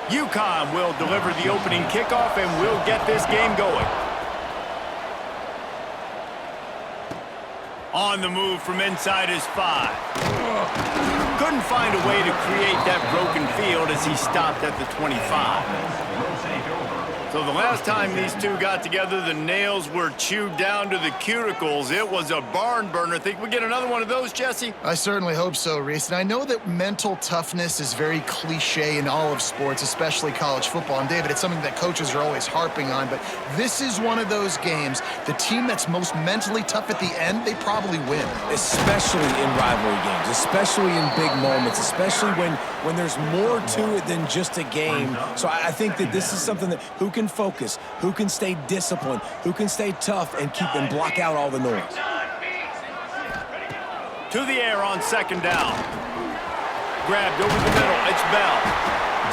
UConn will deliver the opening kickoff and will get this game going. On the move from inside his 5. Couldn't find a way to create that broken field as he stopped at the 25. So the last time these two got together, the nails were chewed down to the cuticles. It was a barn burner. Think we get another one of those, Jesse? I certainly hope so, Reese. And I know that mental toughness is very cliche in all of sports, especially college football. And, David, it's something that coaches are always harping on. But this is one of those games, the team that's most mentally tough at the end, they probably win. Especially in rivalry games, especially in big moments, especially when there's more to it than just a game. So I think that this is something that who can focus, who can stay disciplined, who can stay tough and keep and block out all the noise. To the air on second down. Grabbed over the middle. It's Bell.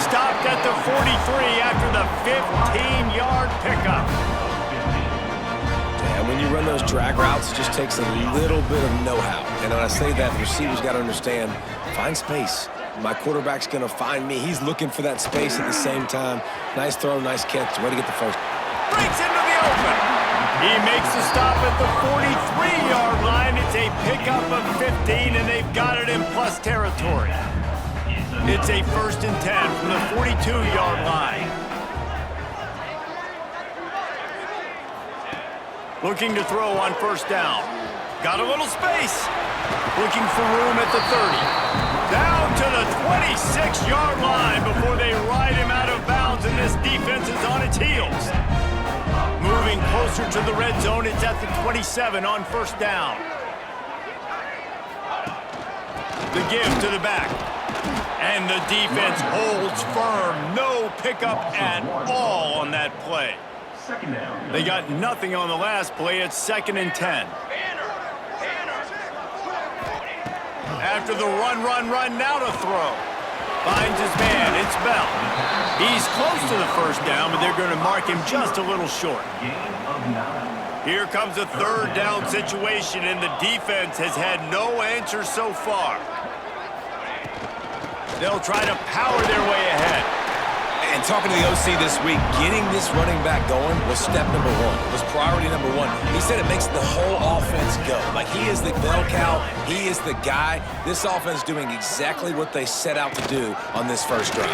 Stopped at the 43 after the 15-yard pickup. And when you run those drag routes, it just takes a little bit of know-how. And when I say that, the receivers got to understand, find space. My quarterback's going to find me. He's looking for that space at the same time. Nice throw, nice catch. Way to get the first. Breaks into the open. He makes the stop at the 43-yard line. It's a pickup of 15, and they've got it in plus territory. It's a 1st and 10 from the 42-yard line. Looking to throw on first down. Got a little space. Looking for room at the 30. Down to the 26-yard line before they ride him out of bounds, and this defense is on its heels. Moving closer to the red zone, it's at the 27 on first down. The give to the back. And the defense holds firm. No pickup at all on that play. They got nothing on the last play. It's 2nd and 10. After the run, now to throw. Finds his man, it's Bell. He's close to the first down, but they're going to mark him just a little short. Here comes a 3rd down situation, and the defense has had no answer so far. They'll try to power their way ahead. And talking to the OC this week, getting this running back going was step number 1. It was priority number 1. He said it makes the whole offense go. Like, he is the bell cow. He is the guy. This offense doing exactly what they set out to do on this first drive.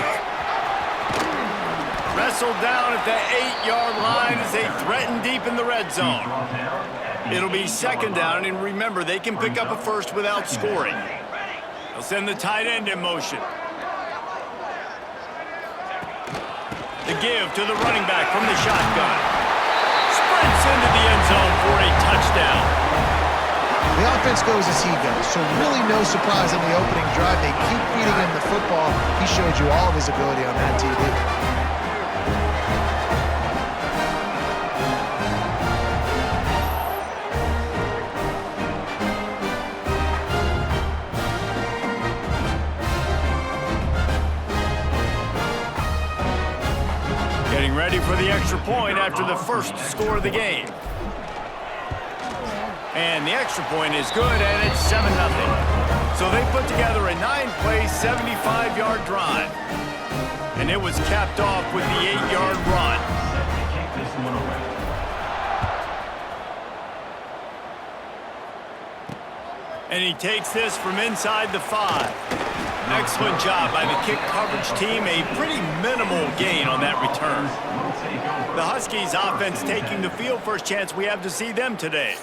Wrestled down at the 8-yard line as they threaten deep in the red zone. It'll be 2nd down, and remember, they can pick up a first without scoring. They'll send the tight end in motion. The give to the running back from the shotgun. Sprints into the end zone for a touchdown. The offense goes as he goes, so really no surprise on the opening drive. They keep feeding him the football. He showed you all of his ability on that TV. Getting ready for the extra point after the first score of the game. And the extra point is good, and it's 7-0. So they put together a 9-play, 75-yard drive. And it was capped off with the 8-yard run. And he takes this from inside the 5. Excellent job by the kick coverage team. A pretty minimal gain on that return. The Huskies offense taking the field. First chance we have to see them today.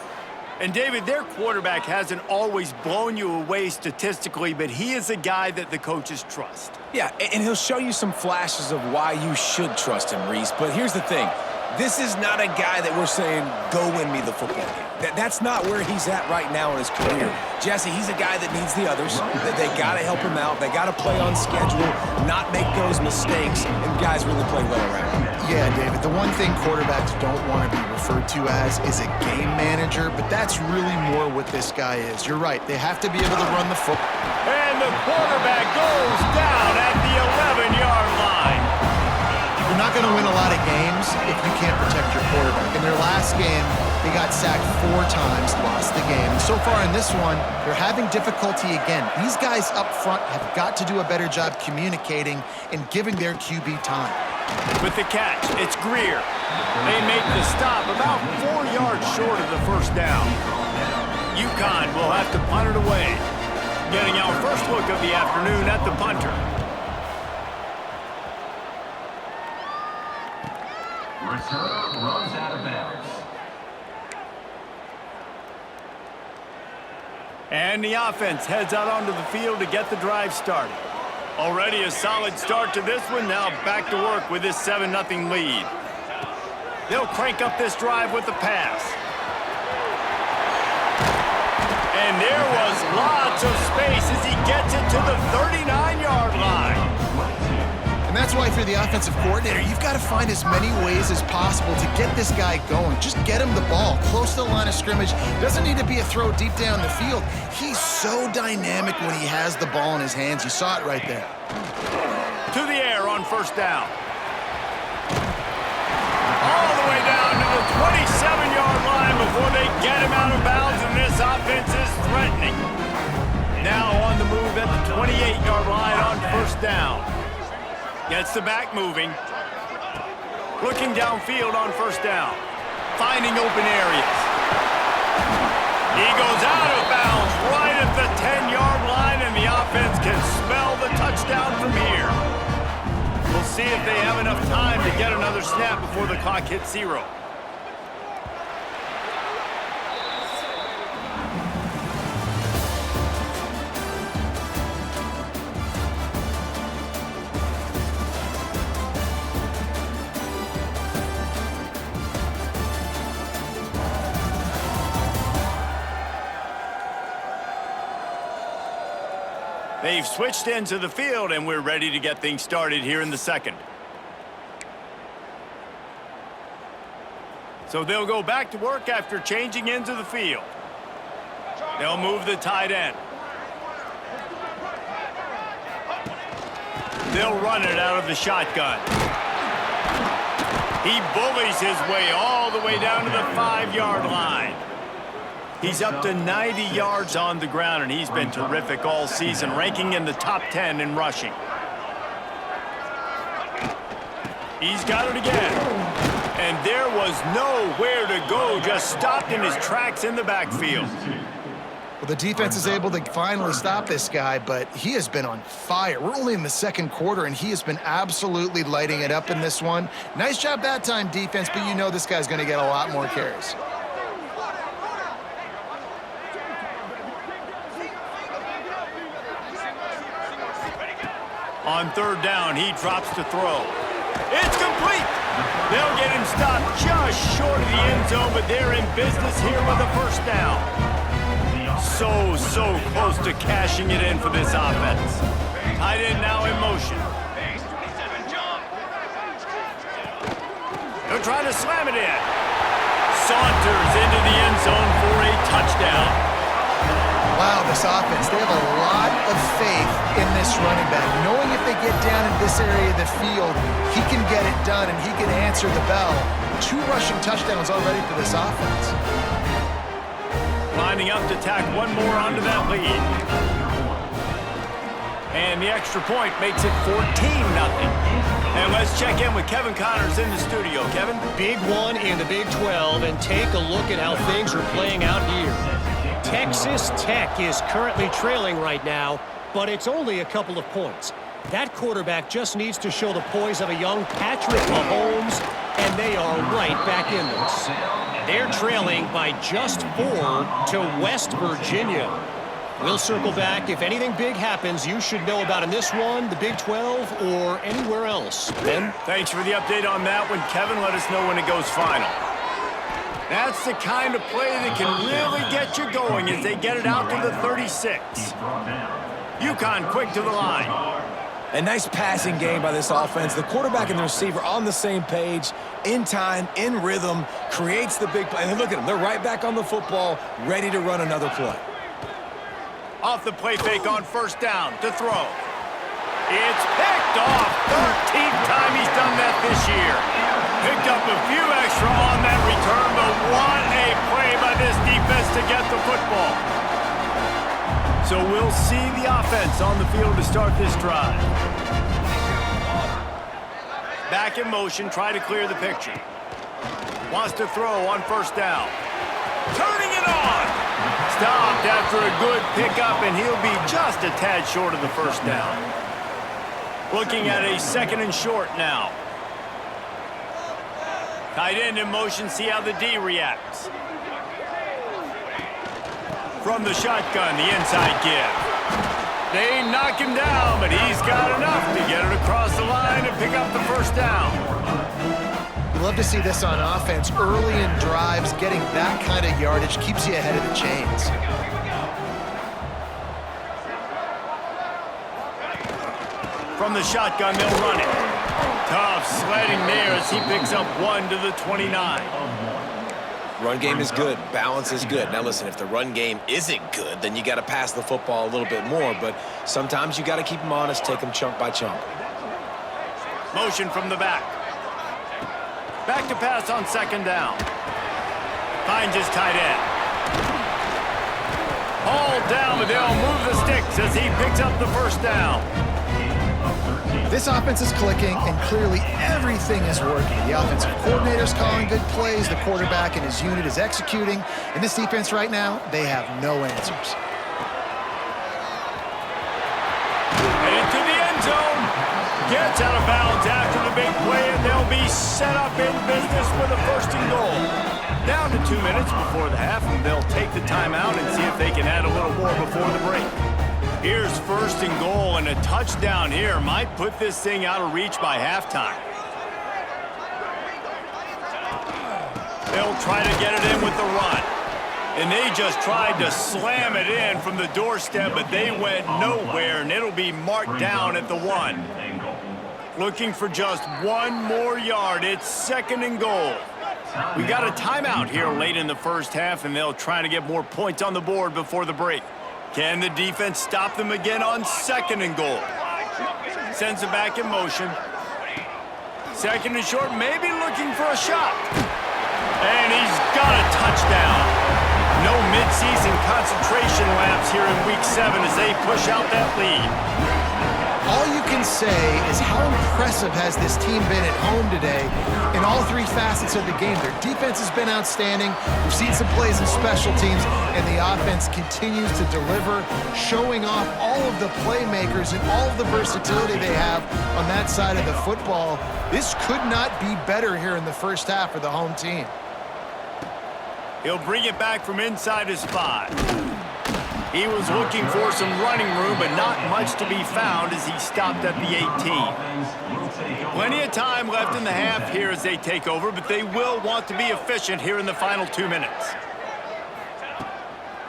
And, David, their quarterback hasn't always blown you away statistically, but he is a guy that the coaches trust. Yeah, and he'll show you some flashes of why you should trust him, Reese. But here's the thing. This is not a guy that we're saying, go win me the football game. That's not where he's at right now in his career. Jesse, he's a guy that needs the others. They got to help him out. They got to play on schedule, not make those mistakes, and guys really play well around him. Yeah, David, the one thing quarterbacks don't want to be referred to as is a game manager, but that's really more what this guy is. You're right. They have to be able to run the football. And the quarterback goes down at the 11-yard line. You're not going to win a lot of games if you can't protect your quarterback. In their last game, He got sacked 4 times, lost the game. And so far in this one, they're having difficulty again. These guys up front have got to do a better job communicating and giving their QB time. With the catch, it's Greer. They make the stop about 4 yards short of the first down. UConn will have to punt it away. Getting our first look of the afternoon at the punter. Return runs out of bounds. And the offense heads out onto the field to get the drive started. Already a solid start to this one. Now back to work with this 7-0 lead. They'll crank up this drive with the pass. And there was lots of space as he gets it to the 39-yard line. And that's why for the offensive coordinator, you've got to find as many ways as possible to get this guy going. Just get him the ball close to the line of scrimmage. Doesn't need to be a throw deep down the field. He's so dynamic when he has the ball in his hands. You saw it right there. To the air on first down. All the way down to the 27-yard line before they get him out of bounds, and this offense is threatening. Now on the move at the 28-yard line on first down. Gets the back moving. Looking downfield on first down. Finding open areas. He goes out of bounds right at the 10-yard line, and the offense can smell the touchdown from here. We'll see if they have enough time to get another snap before the clock hits 0. They've switched into the field, and we're ready to get things started here in the second. So they'll go back to work after changing into the field. They'll move the tight end. They'll run it out of the shotgun. He bullies his way all the way down to the 5-yard line. He's up to 90 yards on the ground, and he's been terrific all season, ranking in the top 10 in rushing. He's got it again. And there was nowhere to go, just stopped in his tracks in the backfield. Well, the defense is able to finally stop this guy, but he has been on fire. We're only in the second quarter, and he has been absolutely lighting it up in this one. Nice job that time, defense, but you know this guy's going to get a lot more carries. On third down, he drops to throw. It's complete. They'll get him stopped just short of the end zone, but they're in business here with a first down. So close to cashing it in for this offense. Tight end now in motion. They're trying to slam it in. Saunters into the end zone for a touchdown. Wow, this offense, they have a lot of faith in this running back. Knowing if they get down in this area of the field, he can get it done and he can answer the bell. 2 rushing touchdowns already for this offense. Lining up to tack one more onto that lead. And the extra point makes it 14-0. And let's check in with Kevin Connors in the studio. Kevin? Big one in the Big 12, and take a look at how things are playing out here. Texas Tech is currently trailing right now, but it's only a couple of points. That quarterback just needs to show the poise of a young Patrick Mahomes, and they are right back in this. They're trailing by just 4 to West Virginia. We'll circle back. If anything big happens, you should know about in this one, the Big 12, or anywhere else. Ben? Thanks for the update on that one, Kevin. Let us know when it goes final. That's the kind of play that can really get you going as they get it out to the 36. UConn quick to the line. A nice passing game by this offense. The quarterback and the receiver on the same page, in time, in rhythm, creates the big play. And look at them. They're right back on the football, ready to run another play. Off the play fake on first down to throw. It's picked off. 13th time he's done that this year. Picked up a few extra on that return, but what a play by this defense to get the football. So we'll see the offense on the field to start this drive. Back in motion, try to clear the picture. Wants to throw on first down. Turning it on. Stopped after a good pickup, and he'll be just a tad short of the first down. Looking at a 2nd and short now. Tight end in motion, see how the D reacts. From the shotgun, the inside give. They knock him down, but he's got enough to get it across the line and pick up the first down. You love to see this on offense. Early in drives, getting that kind of yardage keeps you ahead of the chains. From the shotgun, they'll run it. Tough sledding there as he picks up 1 to the 29. Run game is good. Balance is good. Now listen, if the run game isn't good, then you got to pass the football a little bit more. But sometimes you got to keep them honest, take them chunk by chunk. Motion from the back. Back to pass on 2nd down. Finds his tight end. Hauled down, but they'll move the sticks as he picks up the first down. This offense is clicking, and clearly everything is working. The offensive coordinator's calling good plays, the quarterback and his unit is executing, and this defense right now, they have no answers. Into the end zone. Gets out of bounds after the big play, and they'll be set up in business with a 1st and goal. Down to 2 minutes before the half, and they'll take the timeout and see if they can add a little more before the break. Here's 1st and goal, and a touchdown here might put this thing out of reach by halftime. They'll try to get it in with the run. And they just tried to slam it in from the doorstep, but they went nowhere, and it'll be marked down at the 1. Looking for just 1 more yard. It's 2nd and goal. We got a timeout here late in the first half, and they'll try to get more points on the board before the break. Can the defense stop them again on 2nd and goal? Sends it back in motion. 2nd and short, maybe looking for a shot. And he's got a touchdown. No midseason concentration lapse here in Week 7 as they push out that lead. All you can say is how impressive has this team been at home today in all 3 facets of the game. Their defense has been outstanding. We've seen some plays in special teams, and the offense continues to deliver, showing off all of the playmakers and all of the versatility they have on that side of the football. This could not be better here in the first half for the home team. He'll bring it back from inside his 5. He was looking for some running room, but not much to be found as he stopped at the 18. Plenty of time left in the half here as they take over, but they will want to be efficient here in the final 2 minutes.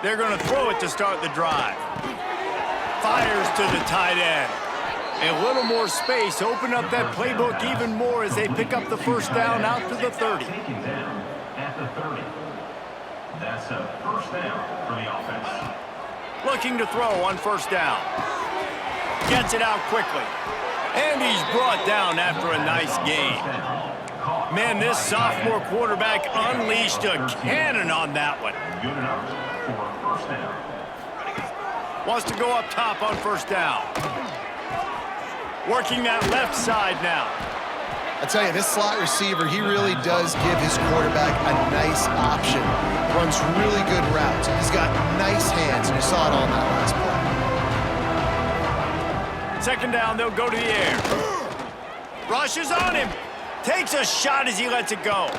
They're going to throw it to start the drive. Fires to the tight end. A little more space, open up that playbook even more as they pick up the first down out to the 30. At the 30. That's a first down for the offense. Looking to throw on first down. Gets it out quickly. And he's brought down after a nice gain. Man, this sophomore quarterback unleashed a cannon on that one. Good enough for first down. Wants to go up top on first down. Working that left side now. I tell you, this slot receiver, he really does give his quarterback a nice option. Runs really good routes. He's got nice hands, and you saw it on that last play. 2nd down, they'll go to the air. Rushes on him. Takes a shot as he lets it go.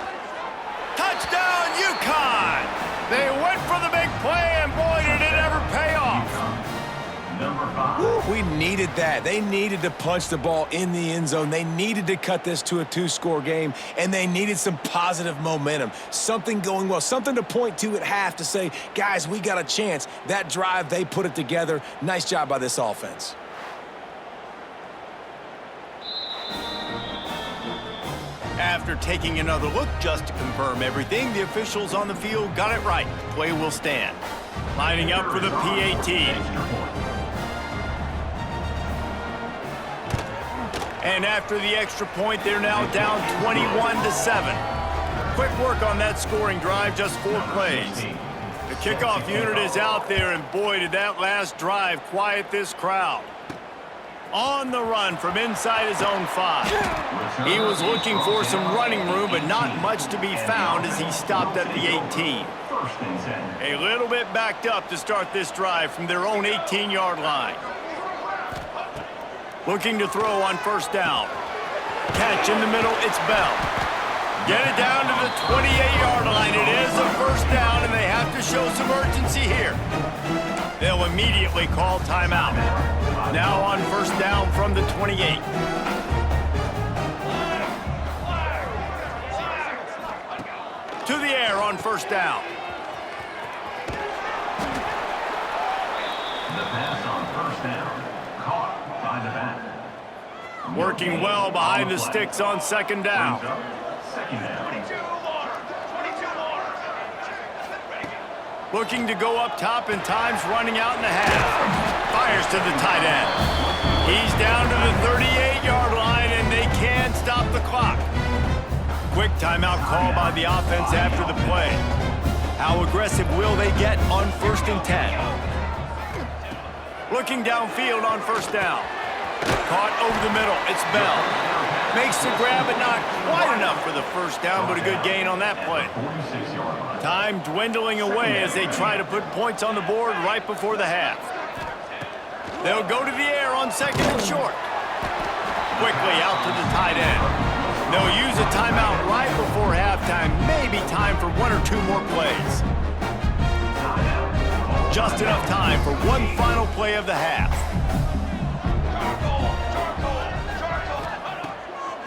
Touchdown, UConn! They went for the big play, and boy, did it ever pay off. Number 5. We needed that. They needed to punch the ball in the end zone. They needed to cut this to a 2-score game, and they needed some positive momentum. Something going well, something to point to at half to say, guys, we got a chance. That drive, they put it together. Nice job by this offense. After taking another look just to confirm everything, the officials on the field got it right. Play will stand. Lining up for the PAT. And after the extra point, they're now down 21-7. Quick work on that scoring drive, just 4 plays. The kickoff unit is out there, and boy, did that last drive quiet this crowd. On the run from inside his own 5. He was looking for some running room, but not much to be found as he stopped at the 18. A little bit backed up to start this drive from their own 18-yard line. Looking to throw on first down. Catch in the middle, it's Bell. Get it down to the 28-yard line. It is a first down, and they have to show some urgency here. They'll immediately call timeout. Now on first down from the 28. To the air on first down. The pass on first down, caught by the back. Working well behind the sticks on second down. Second down. Looking to go up top, and time's running out in the half. Fires to the tight end. He's down to the 38-yard line, and they can't stop the clock. Quick timeout call by the offense after the play. How aggressive will they get on first and 10? Looking downfield on first down. Caught over the middle. It's Bell. Makes the grab, but not quite enough for the first down, but a good gain on that play. Time dwindling away as they try to put points on the board right before the half. They'll go to the air on second and short. Quickly out to the tight end. They'll use a timeout right before halftime. Maybe time for 1 or 2 more plays. Just enough time for one final play of the half.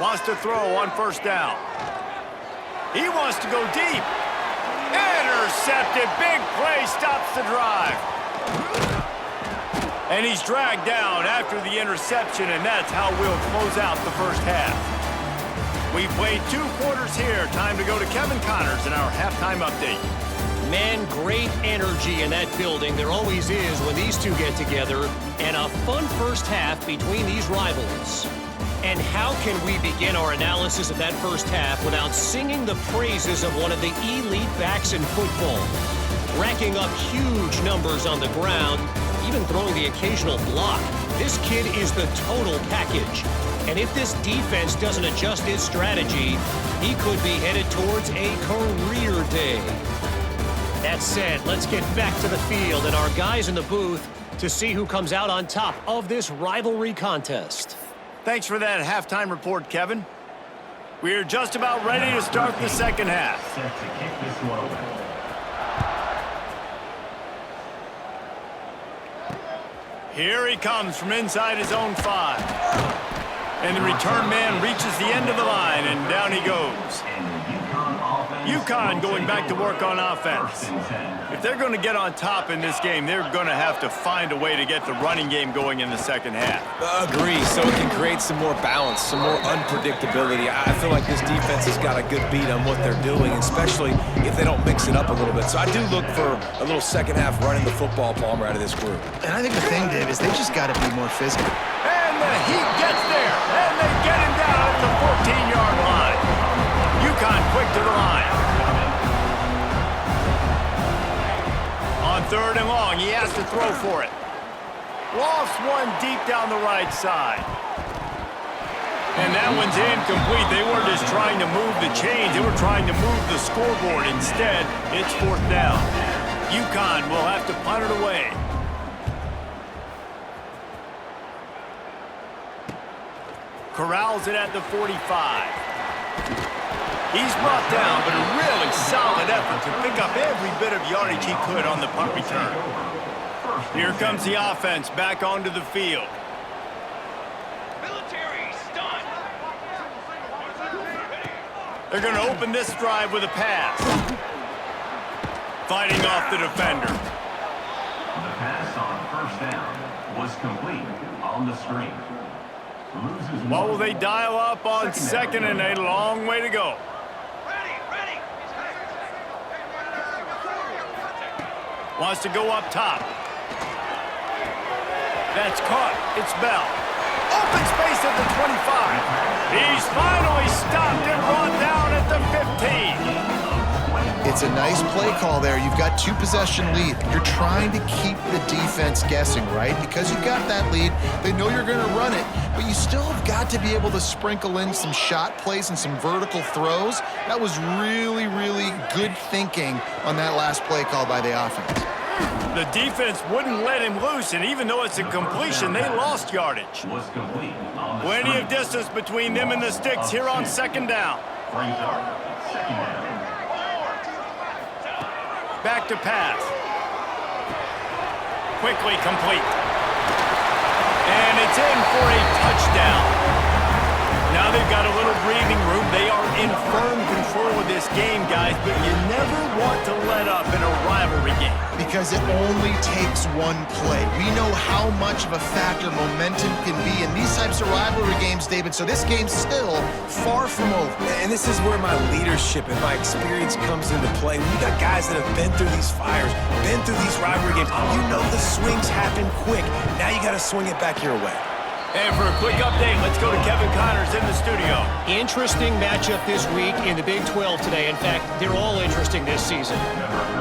Wants to throw on first down. He wants to go deep. Intercepted. Big play stops the drive. And he's dragged down after the interception, and that's how we'll close out the first half. We played 2 quarters here. Time to go to Kevin Connors in our halftime update. Man, great energy in that building. There always is when these two get together. And a fun first half between these rivals. And how can we begin our analysis of that first half without singing the praises of one of the elite backs in football? Racking up huge numbers on the ground, even throwing the occasional block. This kid is the total package. And if this defense doesn't adjust its strategy, he could be headed towards a career day. That said, let's get back to the field and our guys in the booth to see who comes out on top of this rivalry contest. Thanks for that halftime report, Kevin. We're just about ready to start the second half. Set to kick this one away. Here he comes from inside his own 5. And the return man reaches the end of the line, and down he goes. UConn going back to work on offense. If they're going to get on top in this game, they're going to have to find a way to get the running game going in the second half. Agree, so it can create some more balance, some more unpredictability. I feel like this defense has got a good beat on what they're doing, especially if they don't mix it up a little bit. So I do look for a little second half running the football, Palmer, out of this group. And I think the thing, Dave, is they just got to be more physical. And the heat gets there, and they get him down at the 14-yard line. UConn quick to the line. On third and long, he has to throw for it. Lost one deep down the right side. And that one's incomplete. They weren't just trying to move the chains. They were trying to move the scoreboard. Instead, it's fourth down. UConn will have to punt it away. Corrals it at the 45. He's brought down, but a really solid effort to pick up every bit of yardage he could on the punt return. Here comes the offense back onto the field. They're going to open this drive with a pass. Fighting off the defender. The pass on first down was complete on the screen. What will they dial up on second and a long way to go? Wants to go up top. That's caught. It's Bell. Open space at the 25. He's finally stopped and brought down at the 15. It's a nice play call there. You've got 2-possession lead. You're trying to keep the defense guessing, right? Because you've got that lead, they know you're going to run it, but you still have got to be able to sprinkle in some shot plays and some vertical throws. That was really, really good thinking on that last play call by the offense. The defense wouldn't let him loose, and even though it's a completion, they lost yardage. Plenty of distance between them and the sticks here on second down. Back to pass. Quickly complete. And it's in for a touchdown. Now they've got a little breathing room. They are in firm control of this game, guys, but you never want to let up in a rivalry game. Because it only takes one play. We know how much of a factor momentum can be in these types of rivalry games, David, so this game's still far from over. And this is where my leadership and my experience comes into play. When you got guys that have been through these fires, been through these rivalry games, you know the swings happen quick. Now you got to swing it back your way. And for a quick update, let's go to Kevin Connors in the studio. Interesting matchup this week in the Big 12 today. In fact, they're all interesting this season.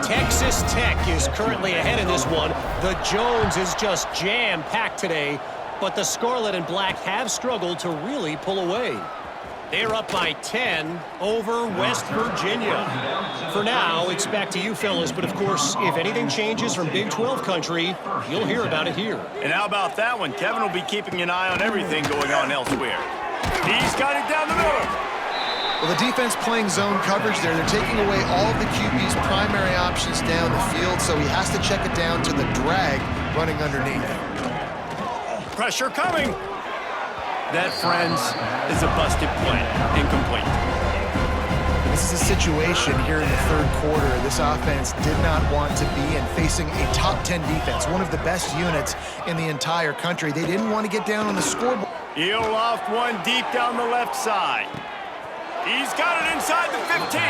Texas Tech is currently ahead in this one. The Jones is just jam-packed today, but the Scarlet and Black have struggled to really pull away. They're up by 10 over West Virginia. For now, it's back to you fellas, but of course, if anything changes from Big 12 country, you'll hear about it here. And how about that one? Kevin will be keeping an eye on everything going on elsewhere. He's got it down the middle. Well, the defense playing zone coverage there. They're taking away all of the QB's primary options down the field, so he has to check it down to the drag running underneath. Pressure coming. That, friends, is a busted play. Incomplete. This is a situation here in the third quarter. This offense did not want to be in facing a top 10 defense, one of the best units in the entire country. They didn't want to get down on the scoreboard. He'll loft one deep down the left side. He's got it inside the 15.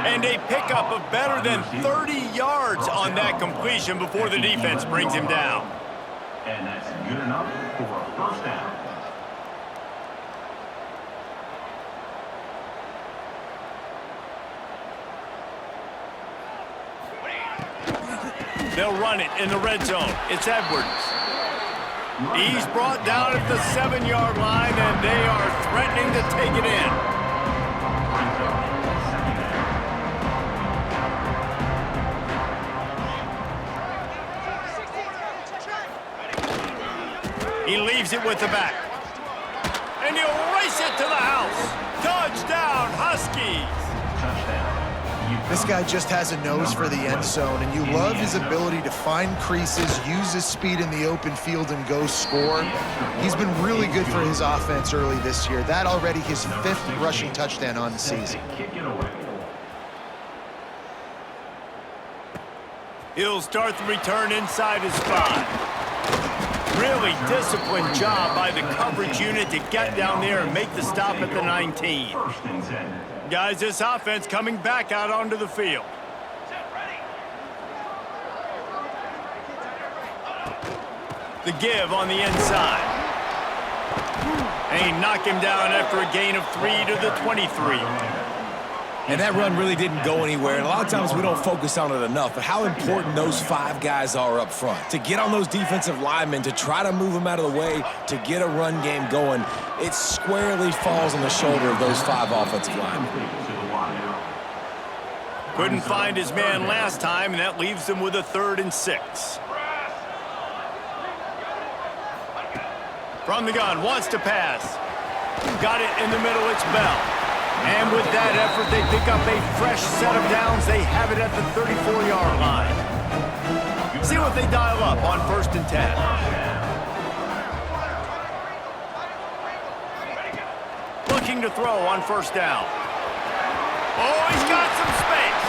And a pickup of better than 30 yards on that completion before the defense brings him down. And that's good enough for a first down. They'll run it in the red zone. It's Edwards. He's brought down at the 7-yard line, and they are threatening to take it in. He leaves it with the back. And he'll race it to the house. Touchdown, Huskies. Touchdown. This guy just has a nose for the end zone, and you love his ability to find creases, use his speed in the open field, and go score. He's been really good for his offense early this year. That already his 5th rushing touchdown on the season. He'll start the return inside his 5. Really disciplined job by the coverage unit to get down there and make the stop at the 19. Guys, this offense coming back out onto the field. The give on the inside. And he knocked him down after a gain of 3 to the 23. And that run really didn't go anywhere. And a lot of times we don't focus on it enough, but how important those 5 guys are up front. To get on those defensive linemen, to try to move them out of the way, to get a run game going, it squarely falls on the shoulder of those 5 offensive linemen. Couldn't find his man last time, and that leaves him with a 3rd and 6. From the gun, wants to pass. Got it in the middle, it's Bell. And with that effort, they pick up a fresh set of downs. They have it at the 34-yard line. See what they dial up on 1st and 10. Looking to throw on 1st down. Oh, he's got some space.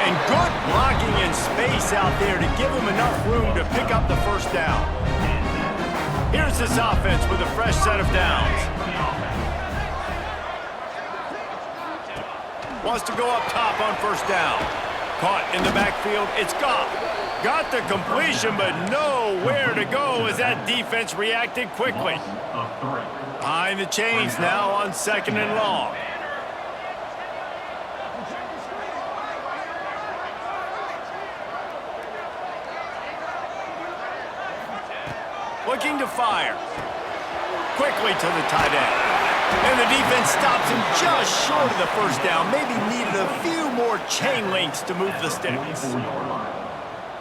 And good blocking in space out there to give him enough room to pick up the 1st down. Here's this offense with a fresh set of downs. Wants to go up top on 1st down. Caught in the backfield. It's Goff. Got the completion, but nowhere to go as that defense reacted quickly. Behind the chains now on 2nd and long. Looking to fire. Quickly to the tight end. And the defense stops him just short of the first down. Maybe needed a few more chain links to move the sticks.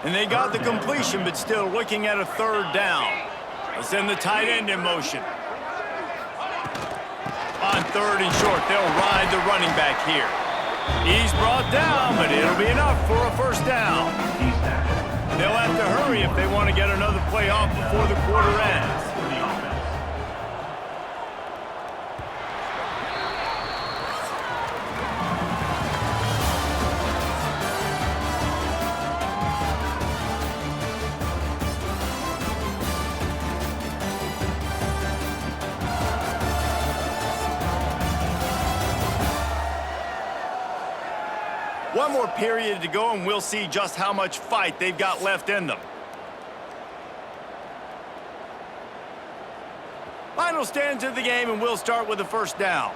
And they got the completion, but still looking at a 3rd down. They'll send the tight end in motion. On 3rd and short, they'll ride the running back here. He's brought down, but it'll be enough for a 1st down. They'll have to hurry if they want to get another play off before the quarter ends. One more period to go, and we'll see just how much fight they've got left in them. Final stands of the game, and we'll start with the 1st down.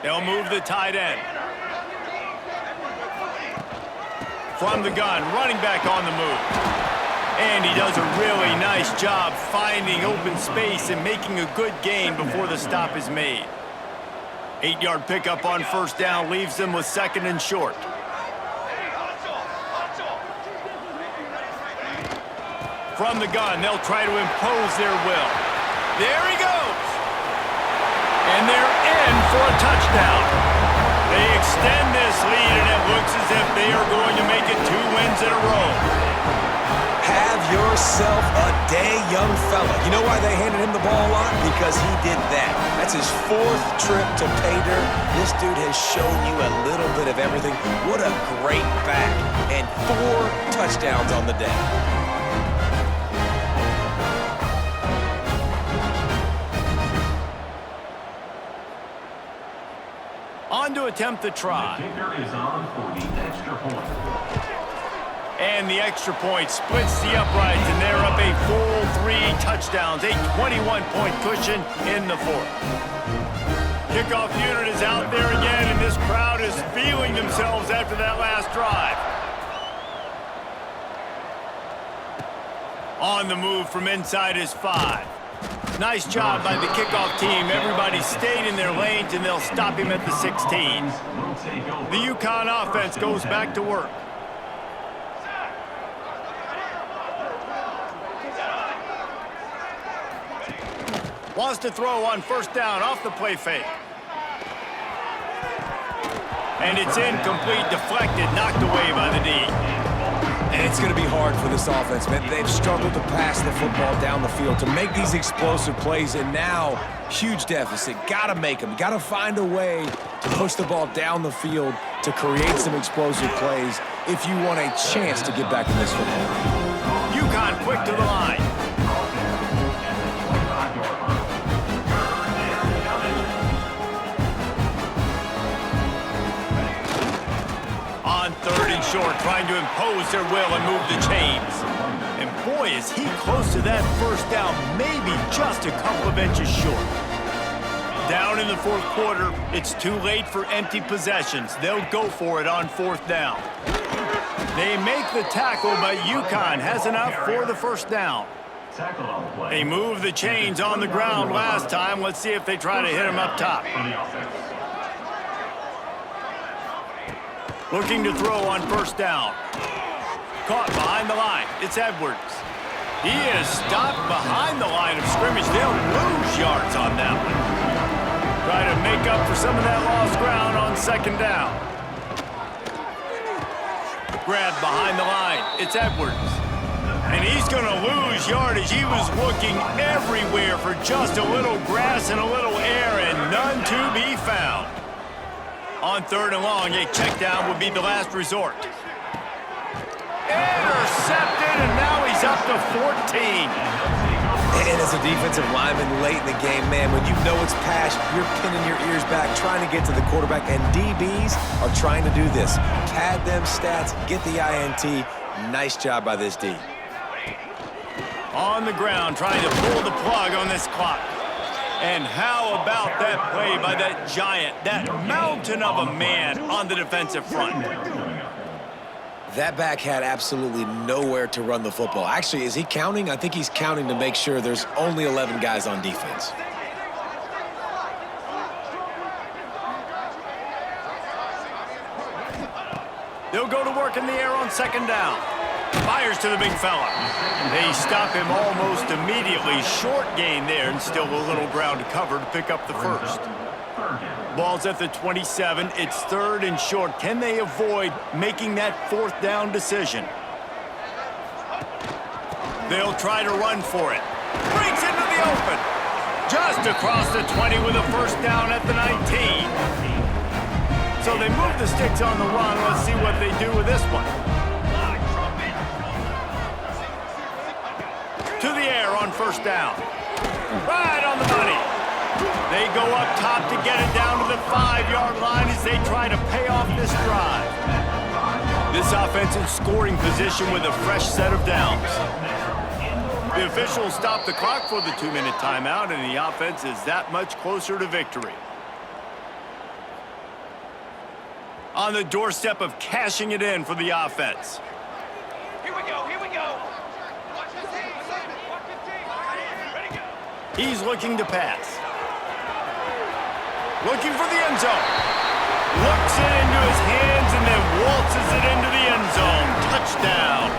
They'll move the tight end. From the gun, running back on the move. And he does a really nice job finding open space and making a good gain before the stop is made. 8-yard pickup on 1st down leaves them with 2nd and short. From the gun, they'll try to impose their will. There he goes! And they're in for a touchdown. They extend this lead, and it looks as if they are going to make it 2 wins in a row. Have yourself a day, young fella. You know why they handed him the ball a lot? Because he did that. That's his 4th trip to pay dirt. This dude has shown you a little bit of everything. What a great back. And 4 touchdowns on the day. On to attempt the try. The kicker is on for the extra point. And the extra point splits the uprights, and they're up a full 3 touchdowns, a 21-point cushion in the 4th. Kickoff unit is out there again, and this crowd is feeling themselves after that last drive. On the move from inside is 5. Nice job by the kickoff team. Everybody stayed in their lanes, and they'll stop him at the 16. The UConn offense goes back to work. Wants to throw on 1st down off the play fake. And it's incomplete, deflected, knocked away by the D. And it's going to be hard for this offense, man. They've struggled to pass the football down the field, to make these explosive plays, and now, huge deficit. Got to make them. Got to find a way to push the ball down the field to create some explosive plays if you want a chance to get back in this football. UConn quick to the line. On 3rd and short, trying to impose their will and move the chains. And boy, is he close to that 1st down, maybe just a couple of inches short. Down in the 4th quarter, it's too late for empty possessions. They'll go for it on 4th down. They make the tackle, but UConn has enough for the 1st down. They moved the chains on the ground last time. Let's see if they try to hit him up top. Looking to throw on 1st down. Caught behind the line. It's Edwards. He is stopped behind the line of scrimmage. They'll lose yards on that one. Try to make up for some of that lost ground on 2nd down. Grab behind the line. It's Edwards. And he's going to lose yardage. He was looking everywhere for just a little grass and a little air, and none to be found. On 3rd and long, a check down would be the last resort. Intercepted, and now he's up to 14. And as a defensive lineman late in the game, man, when you know it's pass, you're pinning your ears back, trying to get to the quarterback, and DBs are trying to do this. Pad them stats, get the INT. Nice job by this D. On the ground, trying to pull the plug on this clock. And how about that play by that giant, that mountain of a man on the defensive front? That back had absolutely nowhere to run the football. Actually, is he counting? I think he's counting to make sure there's only 11 guys on defense. They'll go to work in the air on second down. Fires to the big fella. They stop him almost immediately. Short gain there, and still a little ground to cover to pick up the first. Ball's at the 27. It's 3rd and short. Can they avoid making that 4th down decision? They'll try to run for it. Breaks into the open. Just across the 20 with a first down at the 19. So they move the sticks on the run. Let's see what they do with this one. To the air on first down. Right on the money. They go up top to get it down to the 5-yard line as they try to pay off this drive. This offense in scoring position with a fresh set of downs. The officials stop the clock for the 2-minute timeout, and the offense is that much closer to victory. On the doorstep of cashing it in for the offense. Here we go, here we go. He's looking to pass. Looking for the end zone. Looks it into his hands and then waltzes it into the end zone. Touchdown.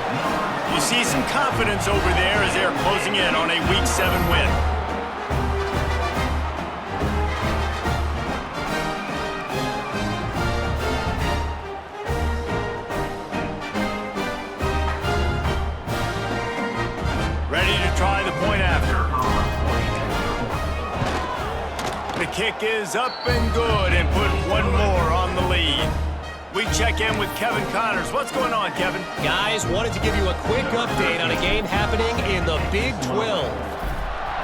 You see some confidence over there as they're closing in on a Week 7 win. Ready to try the point after. The kick is up and good and put one more on the lead. We check in with Kevin Connors. What's going on, Kevin? Guys, wanted to give you a quick update on a game happening in the Big 12.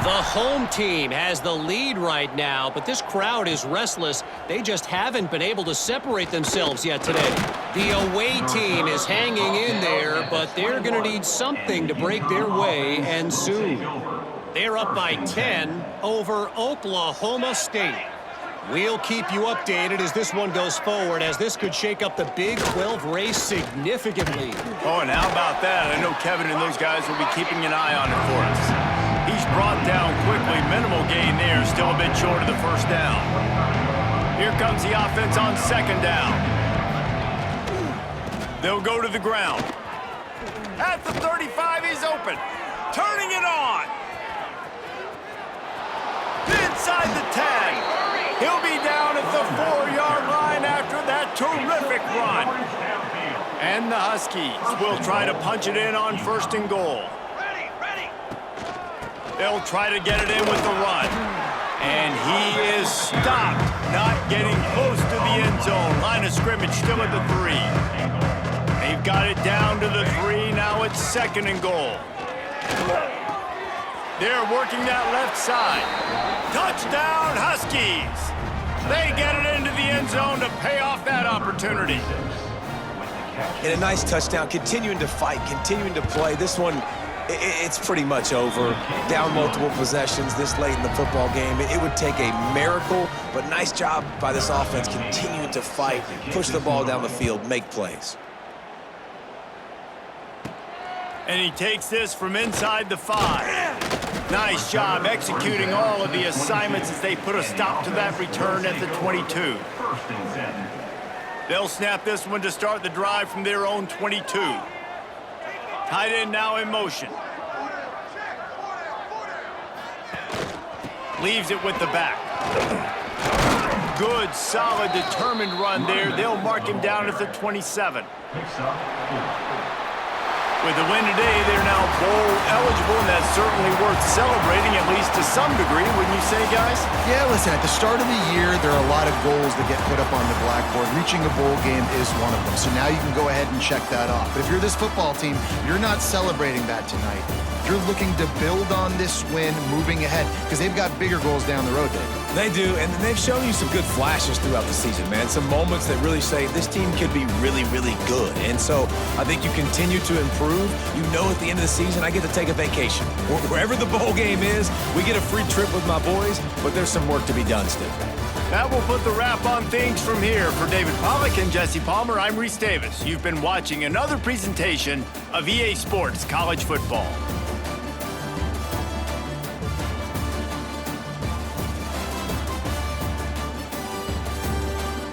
The home team has the lead right now, but this crowd is restless. They just haven't been able to separate themselves yet today. The away team is hanging in there, but they're going to need something to break their way, and soon. They're up by 10 over Oklahoma State. We'll keep you updated as this one goes forward, as this could shake up the Big 12 race significantly. Oh, and how about that? I know Kevin and those guys will be keeping an eye on it for us. He's brought down quickly. Minimal gain there. Still a bit short of the first down. Here comes the offense on second down. They'll go to the ground. At the 35, he's open. Turning it on. Inside the 10. He'll be down at the 4-yard line after that terrific run. And the Huskies will try to punch it in on first and goal. They'll try to get it in with the run. And he is stopped, not getting close to the end zone. Line of scrimmage still at the 3. They've got it down to the 3. Now it's second and goal. They're working that left side. Touchdown, Huskies! They get it into the end zone to pay off that opportunity. And a nice touchdown, continuing to fight, continuing to play. This one, it's pretty much over. Down multiple possessions this late in the football game. It would take a miracle, but nice job by this offense continuing to fight, push the ball down the field, make plays. And he takes this from inside the 5. Nice job executing all of the assignments as they put a stop to that return at the 22. They'll snap this one to start the drive from their own 22. Tight end now in motion. Leaves it with the back. Good, solid, determined run there. They'll mark him down at the 27. With the win today, they're now bowl eligible, and that's certainly worth celebrating, at least to some degree, wouldn't you say, guys? Yeah, listen, at the start of the year, there are a lot of goals that get put up on the blackboard. Reaching a bowl game is one of them. So now you can go ahead and check that off. But if you're this football team, you're not celebrating that tonight. You're looking to build on this win moving ahead because they've got bigger goals down the road, Dave. They do, and they've shown you some good flashes throughout the season, man. Some moments that really say this team could be really, really good. And so I think you continue to improve. You know at the end of the season, I get to take a vacation. Wherever the bowl game is, we get a free trip with my boys, but there's some work to be done still. That will put the wrap on things from here. For David Pollack and Jesse Palmer, I'm Reese Davis. You've been watching another presentation of EA Sports College Football.